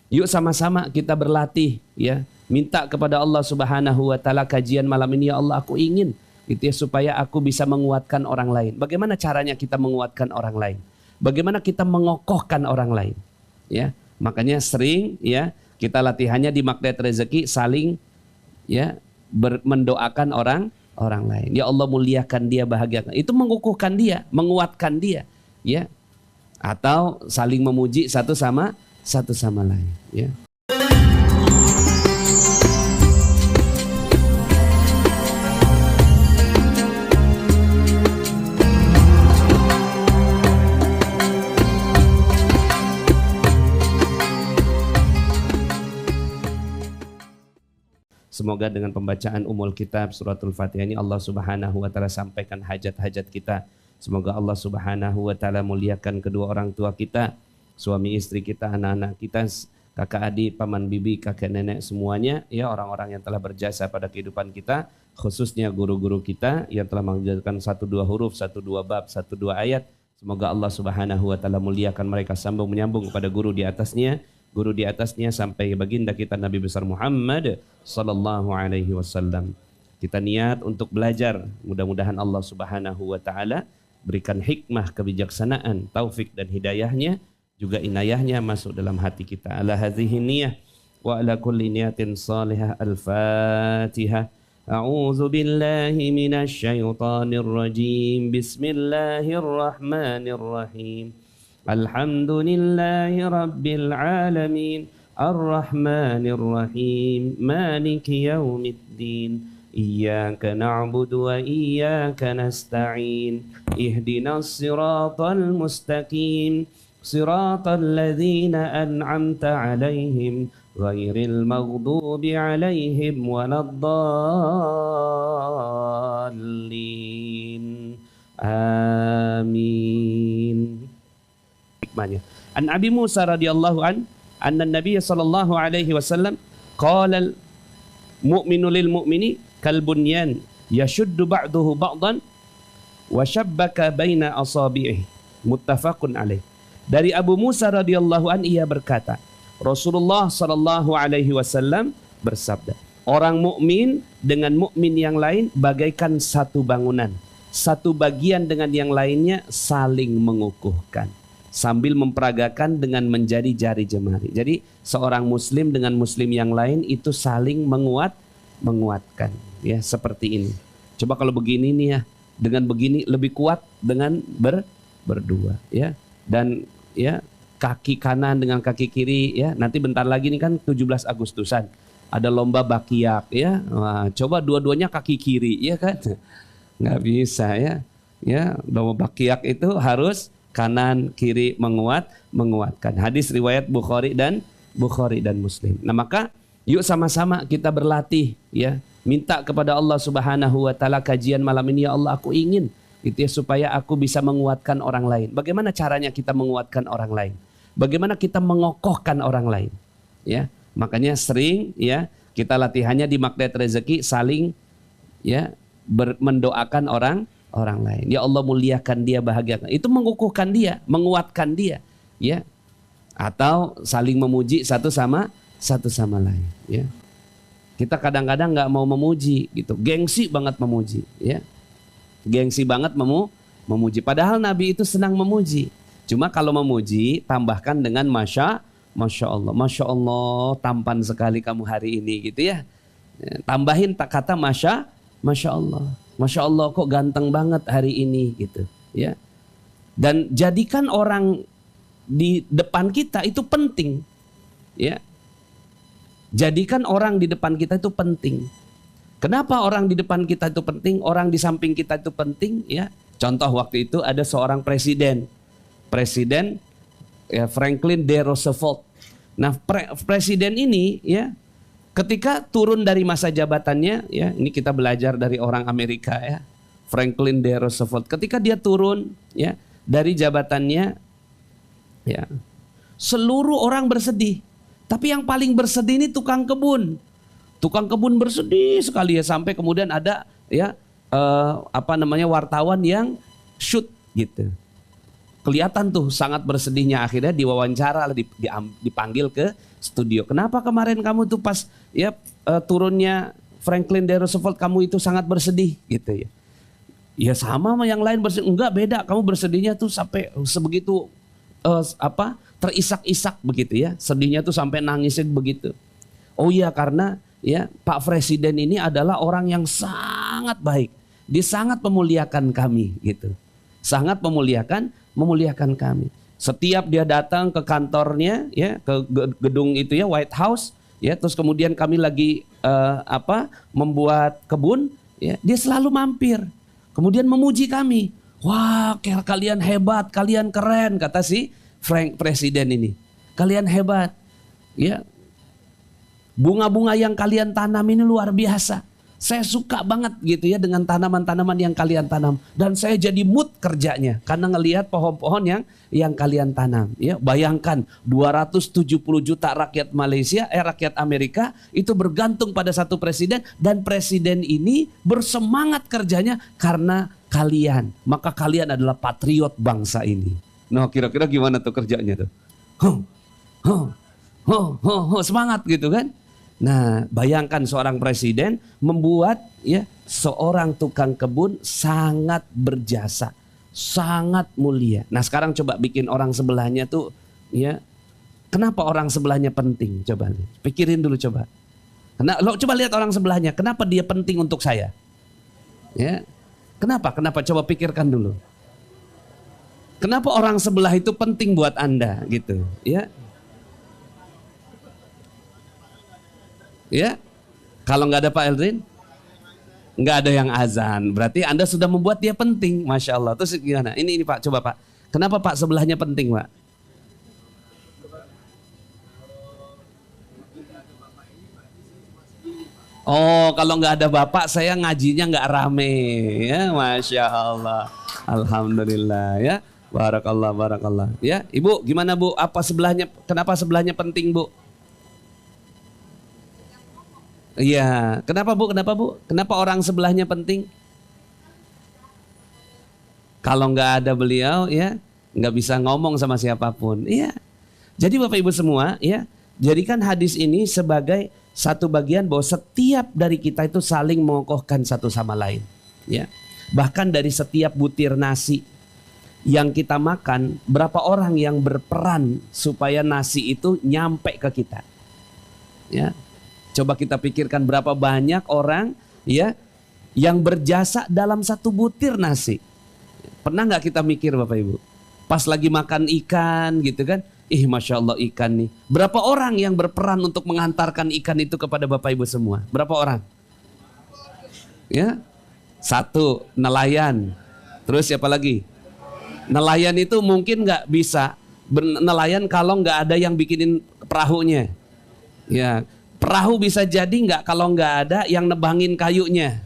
Yuk sama-sama kita berlatih ya. Minta kepada Allah Subhanahu wa taala kajian malam ini, ya Allah aku ingin gitu ya, supaya aku bisa menguatkan orang lain. Bagaimana caranya kita menguatkan orang lain? Bagaimana kita mengokohkan orang lain? Ya, makanya sering ya kita latihannya di Magnet Rezeki saling ya mendoakan orang lain. Ya Allah muliakan dia, bahagiakan. Itu mengukuhkan dia, menguatkan dia, ya. Atau saling memuji satu sama lain, ya. Semoga dengan pembacaan Ummul Kitab Suratul Fatihah ini Allah Subhanahu wa taala sampaikan hajat-hajat kita. Semoga Allah Subhanahu wa taala muliakan kedua orang tua kita, suami istri kita, anak-anak kita, kakak adik, paman bibi, kakek nenek semuanya, ya orang-orang yang telah berjasa pada kehidupan kita, khususnya guru-guru kita yang telah mengajarkan 1-2 huruf, 1-2 bab, 1-2 ayat. Semoga Allah Subhanahu wa taala muliakan mereka, sambung menyambung kepada guru di atasnya sampai baginda kita Nabi besar Muhammad sallallahu alaihi wasallam. Kita niat untuk belajar, mudah-mudahan Allah Subhanahu wa taala berikan hikmah, kebijaksanaan, taufik dan hidayahnya, juga inayahnya masuk dalam hati kita. Ala hadhihi niyah wa ala kulli niyatin salihah. Al-Fatihah. A'udzu billahi minasy syaithanir rajim. Bismillahirrahmanirrahim. Alhamdulillahi rabbil alamin. Ar-Rahmanir Rahim. Maliki yaumiddin. Iyyaka na'budu wa iyyaka nasta'in. Ihdinas siratal mustaqim. Siratal ladzina an'amta 'alaihim ghairil maghdubi 'alaihim waladdallin. Amin. Hikmahnya. An Abi Musa radhiyallahu anna Nabiy sallallahu alaihi wasallam qala al-mu'minu lil mu'mini kal bunyan yashuddu ba'duhu ba'dan wa shabbaka baina asabi'ihi. Muttafaqun alaih. Dari Abu Musa radhiyallahu an ia berkata, Rasulullah sallallahu alaihi wasallam bersabda, orang mukmin dengan mukmin yang lain bagaikan satu bangunan, satu bagian dengan yang lainnya saling mengukuhkan, sambil memperagakan dengan menjadi jari jemari. Jadi seorang muslim dengan muslim yang lain itu saling menguatkan, ya seperti ini. Coba kalau begini nih ya, dengan begini lebih kuat dengan berdua, ya. Dan ya kaki kanan dengan kaki kiri, ya. Nanti bentar lagi nih kan 17 Agustusan ada lomba bakiak, ya. Wah, coba dua-duanya kaki kiri, ya kan? Nggak bisa, ya. Ya, lomba bakiak itu harus kanan kiri menguatkan. Hadis riwayat Bukhari dan Muslim. Nah, maka yuk sama-sama kita berlatih, ya. Minta kepada Allah Subhanahu wa taala kajian malam ini, ya Allah aku ingin gitu ya, supaya aku bisa menguatkan orang lain. Bagaimana caranya kita menguatkan orang lain? Bagaimana kita mengokohkan orang lain? Ya, makanya sering ya kita latihannya di Magnet Rezeki saling ya mendoakan orang lain. Ya Allah muliakan dia, bahagiakan. Itu mengukuhkan dia, menguatkan dia, ya. Atau saling memuji satu sama lain, ya. Kita kadang-kadang nggak mau memuji gitu, gengsi banget memuji, ya. Gengsi banget memuji. Padahal Nabi itu senang memuji. Cuma kalau memuji tambahkan dengan Masya Allah, tampan sekali kamu hari ini gitu ya. Tambahin kata Masya Allah. Masya Allah kok ganteng banget hari ini gitu ya. Dan jadikan orang di depan kita itu penting, ya. Jadikan orang di depan kita itu penting. Kenapa orang di depan kita itu penting? Orang di samping kita itu penting, ya. Contoh waktu itu ada seorang presiden ya, Franklin D. Roosevelt. Nah, presiden ini ya ketika turun dari masa jabatannya, ya, ini kita belajar dari orang Amerika ya, Franklin D. Roosevelt. Ketika dia turun ya dari jabatannya, ya, seluruh orang bersedih. Tapi yang paling bersedih ini tukang kebun. Tukang kebun bersedih sekali ya, sampai kemudian ada ya wartawan yang shoot gitu. Kelihatan tuh sangat bersedihnya, akhirnya diwawancara, dipanggil studio. Kenapa kemarin kamu tuh pas ya turunnya Franklin D. Roosevelt kamu itu sangat bersedih gitu ya. Ya sama sama yang lain bersedih. Enggak, beda. Kamu bersedihnya tuh sampai sebegitu terisak-isak begitu ya. Sedihnya tuh sampai nangisnya begitu. Oh iya, karena ya Pak Presiden ini adalah orang yang sangat baik. Dia sangat memuliakan kami gitu. Sangat memuliakan kami. Setiap dia datang ke kantornya ya, ke gedung itu ya, White House ya, terus kemudian kami lagi membuat kebun ya, dia selalu mampir. Kemudian memuji kami. Wah, kalian hebat, kalian keren, kata si Presiden ini. Kalian hebat. Ya. Bunga-bunga yang kalian tanam ini luar biasa. Saya suka banget gitu ya dengan tanaman-tanaman yang kalian tanam. Dan saya jadi mood kerjanya karena ngelihat pohon-pohon yang kalian tanam. Ya, bayangkan 270 juta rakyat Malaysia, rakyat Amerika itu bergantung pada satu presiden. Dan presiden ini bersemangat kerjanya karena kalian. Maka kalian adalah patriot bangsa ini. Nah, kira-kira gimana tuh kerjanya tuh? Semangat gitu kan? Nah, bayangkan seorang presiden membuat ya seorang tukang kebun sangat berjasa, sangat mulia. Nah, sekarang coba bikin orang sebelahnya tuh ya, kenapa orang sebelahnya penting? Coba pikirin dulu coba. Lo coba lihat orang sebelahnya, kenapa dia penting untuk saya? Ya. Kenapa? Coba pikirkan dulu. Kenapa orang sebelah itu penting buat Anda gitu, ya? Ya, kalau nggak ada Pak Eldrin, nggak ada yang azan. Berarti Anda sudah membuat dia penting, masya Allah. Terus gimana? Ini Pak, coba Pak. Kenapa Pak sebelahnya penting Pak? Oh, kalau nggak ada Bapak, saya ngajinya nggak rame, ya, masya Allah. Alhamdulillah, ya, barakallah. Ya, Ibu, gimana Bu? Kenapa sebelahnya penting Bu? Iya, kenapa Bu? Kenapa orang sebelahnya penting? Kalau nggak ada beliau, ya nggak bisa ngomong sama siapapun. Iya. Jadi Bapak Ibu semua, ya, jadikan hadis ini sebagai satu bagian bahwa setiap dari kita itu saling mengokohkan satu sama lain. Ya, bahkan dari setiap butir nasi yang kita makan, berapa orang yang berperan supaya nasi itu nyampe ke kita? Ya. Coba kita pikirkan berapa banyak orang ya yang berjasa dalam satu butir nasi. Pernah nggak kita mikir Bapak Ibu? Pas lagi makan ikan gitu kan, masya Allah ikan nih. Berapa orang yang berperan untuk mengantarkan ikan itu kepada Bapak Ibu semua? Berapa orang? Ya, satu nelayan. Terus siapa lagi? Nelayan itu mungkin nggak bisa nelayan kalau nggak ada yang bikinin perahunya. Ya. Perahu bisa jadi nggak kalau nggak ada yang nebangin kayunya,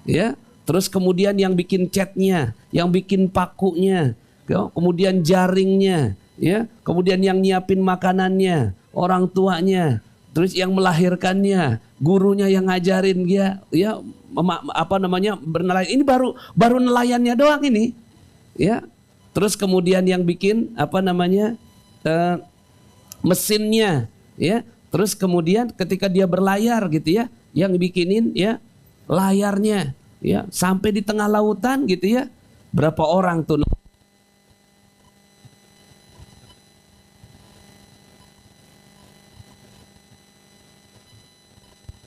ya. Terus kemudian yang bikin catnya, yang bikin pakunya, ya. Kemudian jaringnya, ya. Kemudian yang nyiapin makanannya, orang tuanya, terus yang melahirkannya, gurunya yang ngajarin dia, ya, bernelayan. Ini baru nelayannya doang ini, ya. Terus kemudian yang bikin mesinnya, ya. Terus kemudian ketika dia berlayar gitu ya, yang bikinin ya layarnya ya sampai di tengah lautan gitu ya. Berapa orang tuh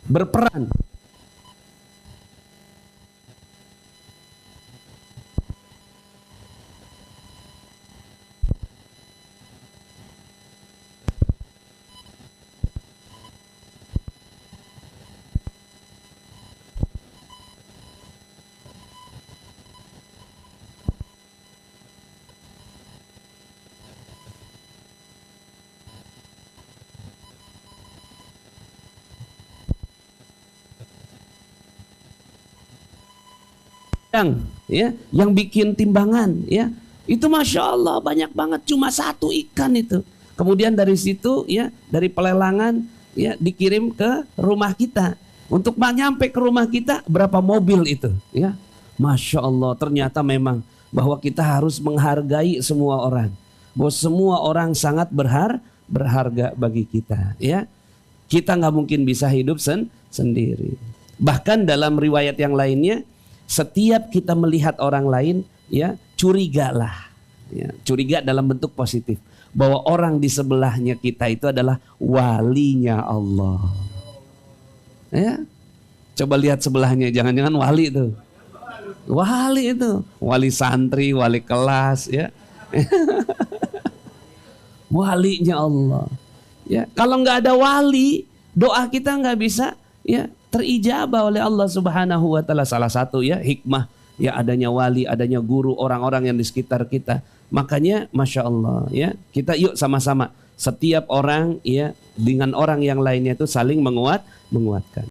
berperan? Yang bikin timbangan ya, itu masya Allah banyak banget, cuma satu ikan itu. Kemudian dari situ ya, dari pelelangan ya dikirim ke rumah kita. Untuk nyampe ke rumah kita berapa mobil itu ya, masya Allah. Ternyata memang bahwa kita harus menghargai semua orang, bahwa semua orang sangat berharga bagi kita, ya. Kita nggak mungkin bisa hidup sendiri. Bahkan dalam riwayat yang lainnya, setiap kita melihat orang lain, ya, curigalah. Ya, curiga dalam bentuk positif, bahwa orang di sebelahnya kita itu adalah walinya Allah. Ya, coba lihat sebelahnya, jangan-jangan wali itu. Wali itu, wali santri, wali kelas, ya. Walinya Allah. Ya, kalau nggak ada wali, doa kita nggak bisa, ya, terijabah oleh Allah Subhanahu wa taala. Salah satu, ya, hikmah, ya, adanya wali, adanya guru, orang-orang yang di sekitar kita. Makanya Masya Allah, ya, kita yuk sama-sama, setiap orang, ya, dengan orang yang lainnya itu saling menguatkan.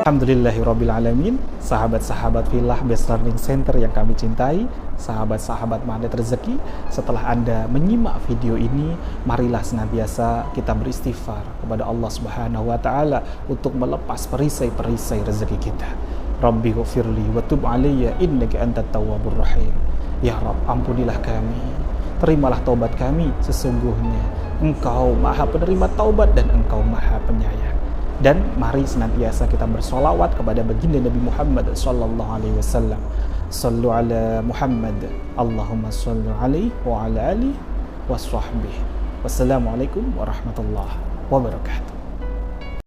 Alhamdulillahirrabbilalamin. Sahabat-sahabat Filah Best Learning Center yang kami cintai, sahabat-sahabat Magnet Rezeki, setelah Anda menyimak video ini, marilah senantiasa kita beristighfar kepada Allah Subhanahu wa taala untuk melepas perisai-perisai rezeki kita. Rabbi ghfirli wa tub alayya innaka antat tawwabur rahim. Ya Rabb, ampunilah kami, terimalah taubat kami, sesungguhnya Engkau Maha Penerima taubat dan Engkau Maha Penyayang. Dan mari senantiasa kita bersolawat kepada baginda Nabi Muhammad sallallahu alaihi wasallam. Sallu ala Muhammad, Allahumma salli alaihi wa ala alihi wa sahbihi. Wassalamualaikum warahmatullahi wabarakatuh.